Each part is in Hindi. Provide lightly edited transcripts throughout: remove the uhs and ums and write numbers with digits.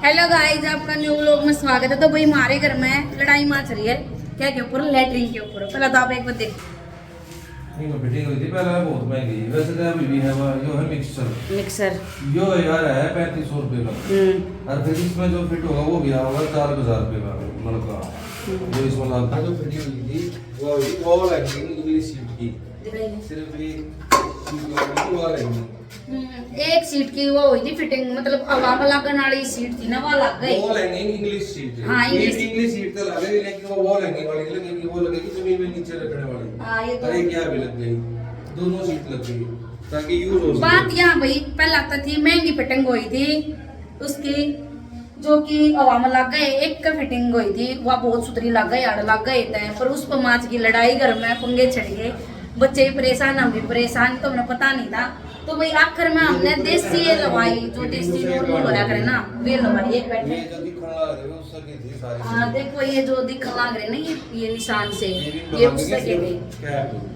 हेलो गाइस, आपका न्यू व्लॉग में स्वागत है। तो भाई हमारे घर में लड़ाई मच रही है। क्या के ऊपर? लैट्रिन के ऊपर। पहले तो आप एक बार देखो। नहीं वो फिटिंग हुई थी पहले बहुत महंगी। वैसे तो अभी भी है वो जो है मिक्सर जो यार है 3500 रुपए का। और फिर इसमें जो फिट होगा वो भी होगा 4000 रुपए का मतलब का। जो इसमें लगता जो फिटिंग हुई थी वो लगी इंग्लिश सीट की। सिर्फ ये वो लगी एक सीट की वो हुई थी फिटिंग, मतलब हवा में लगने वाली सीट थी ना, वो लग गई। वो लगेंगे इंग्लिश सीट। हाँ, इंग्लिश सीट तो लगेगी, लेकिन वो लगने वाली लगेगी, वो लगेगी जमीन में नीचे रखने वाली। हाँ, ये तो अरे क्या भी लग गई, दोनों सीट लग गई ताकि यूज हो सके। बात यहाँ भाई पहला तो थी महंगी फिटिंग हुई थी उसकी, जो कि हवा में लग गए। एक का फिटिंग हुई थी वह बहुत सुथरी लग गई, आड़ लग गए थे। पर उस पर माच की लड़ाई, घर में पंगे चढ़ गए, बच्चे भी परेशान, हम भी परेशान। तो हमें पता नहीं था। तो भाई आखिर में हमने देसी ये लवाई, जो देसी नॉर्मल होया करे ना, वे लवाई। एक बैठे ये जो दिखने लग रहे हैं उससे की थी सारी। हाँ देखो, ये जो दिखने लग रहे ना, ये निशान से ये उससे के गई।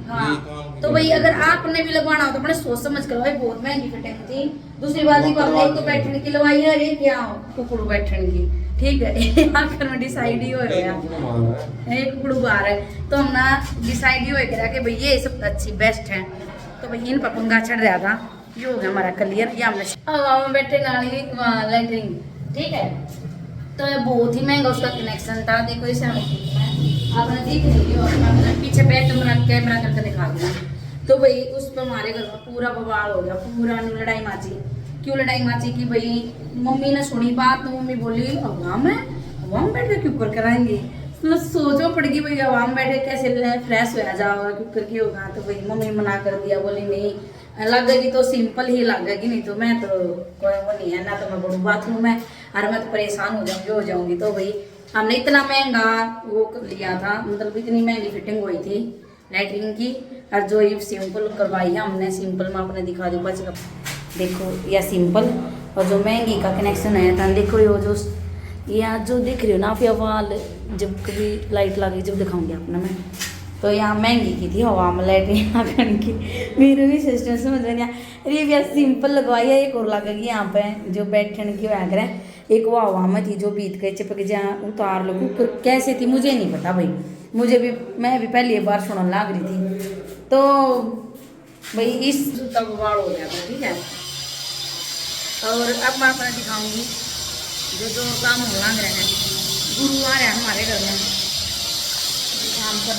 हाँ, तो भाई अगर आपने भी लगवाना हो तो अपने सोच समझ कर भाई। बहुत महंगी फिटिंग थी। दूसरी बात ही हमने एक तो बैठने की लवाई है, एक क्या कुकड़ू बैठने की, ठीक है। आखिर में डिसाइड ही हो गया, एक कुकड़ू बाहर है। तो हम ना डिसाइड ही हो गया कि भाई ये सब अच्छी बेस्ट है। तो भाई इन पर पंगा चढ़ रहा था, ये हो गया हमारा क्लियर। ये हमने अब बैठे नाली लैटरिन, ठीक है। तो ये बहुत ही महंगा उसका कनेक्शन था। देखो इसे आपने देख लिया, आपने पीछे बैक कैमरा करके दिखा दिया। तो भाई उस पर हमारे घर में पूरा बवाल हो गया, पूरा लड़ाई माची। क्यों लड़ाई माची की भाई? मम्मी ने सुनी बात तो मम्मी बोली हवा में बैठ के क्यों कर कराएंगे। मतलब सोचो पड़ेगी भाई, हवा में बैठे कैसे फ्रेश होया जाओगा, कुकर की होगा। तो भाई मम्मी मना कर दिया, बोली नहीं लगेगी तो सिंपल ही लगेगी, नहीं तो मैं तो कोई वो नहीं है ना, तो मैं बड़ू बाथरूम में और मैं तो परेशान हो जाऊंगी। तो भाई हमने इतना महंगा वो लिया था, मतलब इतनी महंगी फिटिंग हुई थी लैटरिन की। और जो ये सिंपल करवाई है हमने, सिंपल में आपने दिखा दो बच का। देखो यह सिंपल, और जो महंगी का कनेक्शन है था, देखो ये जो यहाँ जो दिख रही हो ना आप, या वाल जब कभी लाइट लगी जब दिखाऊंगी आपने मैं। तो यहाँ महंगी की थी हवा में लैटरिन लगने की। मेरे भी सिस्टम समझ में नहीं आया। अरे भैया सिंपल लगवाई है, एक और लगेगी यहाँ पे जो बैठने की वैगर है। एक वो हवा में थी जो बीत गई चिपक, जहाँ उतार लो कुकर कैसे थी मुझे नहीं पता भाई। मैं भी पहली बार सुनने लग रही थी। तो भाई इस जूता बवाड़ हो गया था, ठीक है। और अब मैं अपना दिखाऊंगी जो काम हो लग रहे हैं। गुरु आ रहे हैं हमारे घर में काम कर,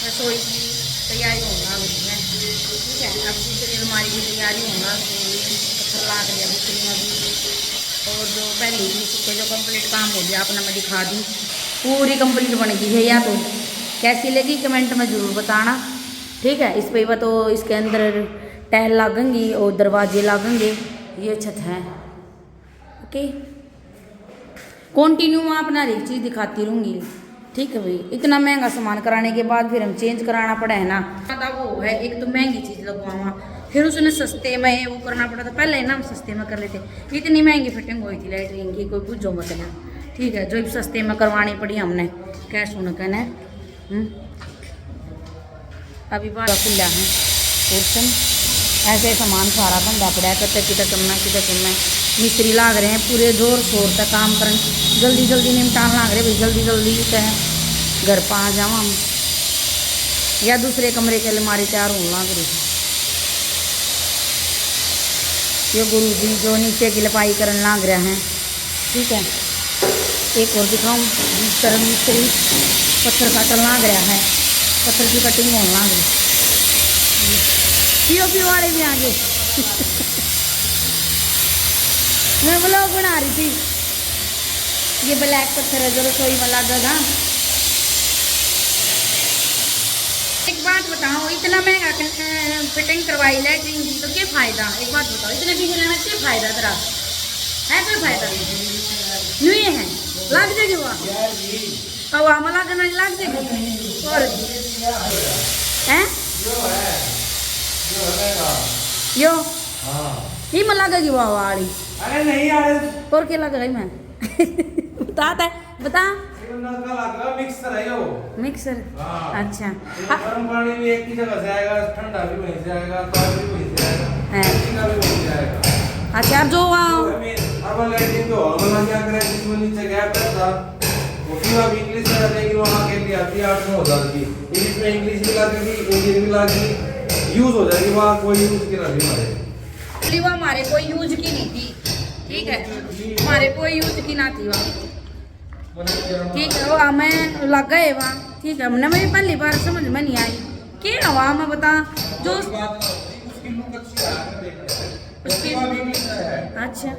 रसोई की तैयारी होगा उसमें, ठीक है। अब दूसरी अलमारी की तैयारी होगा, पत्थर लाग रही है दूसरी में भी। और जो पहले ही जो कंप्लीट काम हो गया अपना मैं दिखा दूँ, पूरी कंप्लीट बन गई है। या तो कैसी लगी कमेंट में ज़रूर बताना, ठीक है। इस पर तो इसके अंदर टाइल लगेंगी और दरवाजे लगेंगे, ये छत है, ओके। कंटिन्यू मैं अपना हर एक चीज़ दिखाती रहूँगी, ठीक है भाई। इतना महंगा सामान कराने के बाद फिर हम चेंज कराना पड़ा है ना, पता वो है। एक तो महंगी चीज़ लगवाना, फिर उसने सस्ते में वो करना पड़ा था। पहले ना हम सस्ते में कर लेते, इतनी महंगी फिटिंग हुई थी लैटरिन की, कोई पूछो मत ना, ठीक है। जो सस्ते में करवानी पड़ी हमने, क्या सुन कहना अभी बार खुला है पोर्शन, ऐसे सामान सारा बंदा पड़ा है। कितना करना मिस्त्री लाग रहे हैं पूरे जोर शोर तक काम करन, जल्दी जल्दी निपटान लाग रहे भाई, जल्दी जल्दी घर पा जाओ हम, या दूसरे कमरे के अलमारी तैयार होने लग रही। ये गुरु जी जो नीचे की लपाई करने लग रहे हैं, ठीक है। एक और दिखाऊँ, जिस तरह मिस्त्री पत्थर काटन लग रहा है, पत्थर की कटिंग होने लग रही। पीओपी वाले भी आगे मैं ब्लॉग बना रही थी। ये ब्लैक पत्थर है जो रसोई में लगा था। एक बात बताओ, इतना महंगा फिटिंग करवाई लैटरिन की, तो क्या फायदा? एक बात बताओ, इतने बिजली में क्या फायदा तेरा है? कोई फायदा नहीं है। लग जाएगी वहाँ हवा में लगना, लग जाएगी। और हैं यो ही में लगेगी वहाँ वाली। अरे नहीं यार, और क्या लग रही मैं बता मिक्सर है वो। मिक्सर, अच्छा। गर्म पानी भी एक ही जगह से आएगा, ठंडा भी वहीं से आएगा, ताज़ा भी वहीं से आएगा, भी वहीं से आएगा। अच्छा, अब जो वहाँ अपन लैट्रिन तो हमारा क्या करें, जिसमें नीचे गैप था वो भी अब इंग्लिश में, लेकिन वहाँ के लिए आती है 8-9 हज़ार की। इंग्लिश में इंग्लिश भी लगेगी, हिंदी भी लगेगी, यूज हो जाएगी, वहाँ कोई यूज की नहीं हमारे। वो हमारे कोई यूज की नहीं थी, ठीक है, हमारे कोई यूज की ना थी वहाँ, ठीक है। वो हमें लग गए वहाँ, ठीक है। हमने मेरी पहली बार समझ में नहीं आई कि वहाँ मैं बता जो उसकी, अच्छा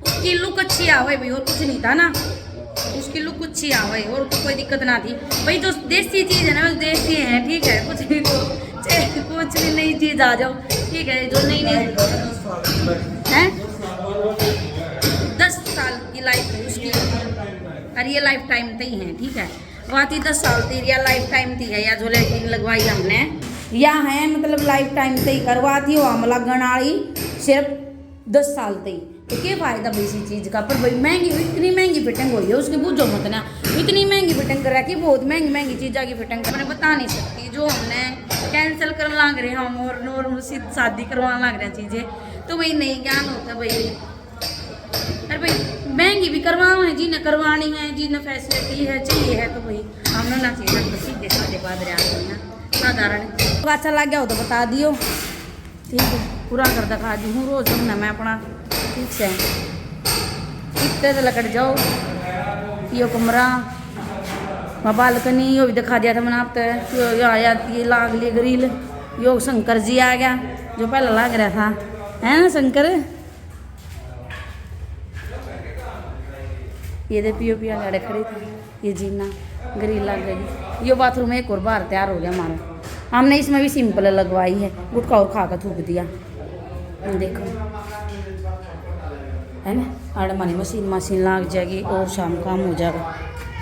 उसकी लुक अच्छी आवे भाई, और कुछ नहीं था ना, उसकी लुक अच्छी आवे और तो कोई दिक्कत ना थी भाई। जो देसी चीज़ है ना बस देसी है, ठीक है। कुछ भी तो कुछ भी नई चीज़ आ जाओ, ठीक है, जो नई नई है 10 साल की लाइफ है उसकी, और ये लाइफ टाइम तक ही है, ठीक है। बात ही 10 साल थी या लाइफ टाइम थी है, या जो लैट्रिन लगवाई हमने या है मतलब लाइफ टाइम तक ही करवाती हो हम लगन वाली सिर्फ 10 साल तक। तो क्या फायदा भाई इसी चीज़ का, पर भाई महंगी, इतनी महंगी फिटिंग हुई है उसकी, पूछो मत ना, इतनी महंगी फिटिंग कर रखी, बहुत महंगी महंगी चीज़ों की फिटिंग मैंने बता नहीं सकती। जो हमने कैंसिल करवा लग रहे हम और नॉर्मल शादी करवा लग रहे चीज़ें, तो भाई नहीं ज्ञान होता भाई। अरे भाई महंगी भी करवाओ है, जिन्हें करवानी है, जिन्हें फैसिलिटी है चाहिए है, तो भाई हमने ना चाहिए तो सीधे साधे बाद रहा साधारण। अच्छा लग गया हो तो बता दियो, ठीक है, पूरा कर दिखा दी हूँ रोज हमने मैं अपना, ठीक है। इतने तो लकड़ जाओ, यो कमरा वहाँ बालकनी यो भी दिखा दिया था मैंने आप तो, यो आया ये लाग ली ग्रिल, यो शंकर जी आ गया जो पहले लग रहा था, है ना शंकर। ये दे पियो पिया लड़े खड़ी थी, ये जीना ग्रिल लग गई। यो बाथरूम एक और बाहर तैयार हो गया हमारा, हमने इसमें भी सिंपल लगवाई है, गुटखा और खा कर थूक दिया, देखो है ना। आड़ हमारी मशीन लग जाएगी और शाम काम हो जाएगा,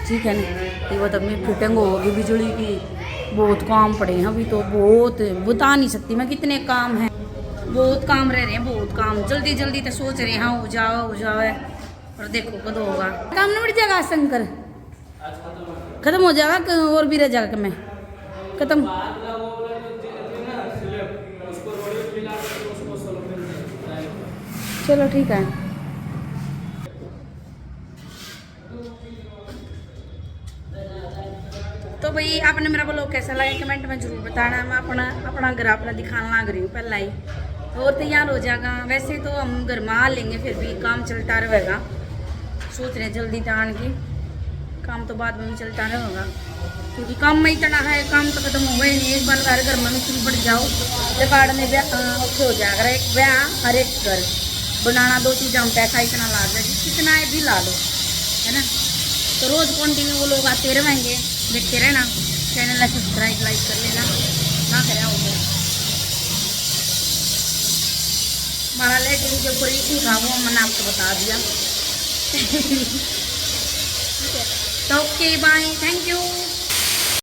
ठीक है ना। ये तब में फिटिंग होगी बिजली की, बहुत काम पड़े हैं अभी तो, बहुत बता नहीं सकती मैं कितने काम हैं, बहुत काम रह रहे हैं, बहुत काम जल्दी जल्दी तो सोच रहे हैं हाँ हो जाओ और देखो कद होगा काम नहीं बढ़ जाएगा। शंकर खत्म हो जाएगा और भी रह जाएगा मैं खत्म। चलो ठीक है। तो भाई आपने मेरा ब्लॉग कैसा लगा कमेंट में जरूर बताना। मैं अपना घर अपना दिखाना लग रही हूँ पहला ही, और तैयार हो जाएगा। वैसे तो हम घर में आ लेंगे, फिर भी काम चलता रहेगा, सोच रहे जल्दी जान की, काम तो बाद में भी चलता रहेगा क्योंकि काम में इतना है, काम तो खत्म हुआ ही नहीं। एक बार घर में तुम बढ़ जाओ रिकॉर्ड में औखे हो जाएगा, एक ब्याह हर एक घर बनाना, 2 चीज़ हम पैसा इतना ला दे कितना है भी ला लो, है ना। तो रोज़ कंटिन्यू वो लोग आते रहेंगे, देखते रहना, चैनल सब्सक्राइब लाइक कर लेना ना करें हो गया। हमारा लैट्रिन के ऊपर इशू था वो मैंने आपको बता दिया। ठीक है, तो ओके बाय, थैंक यू।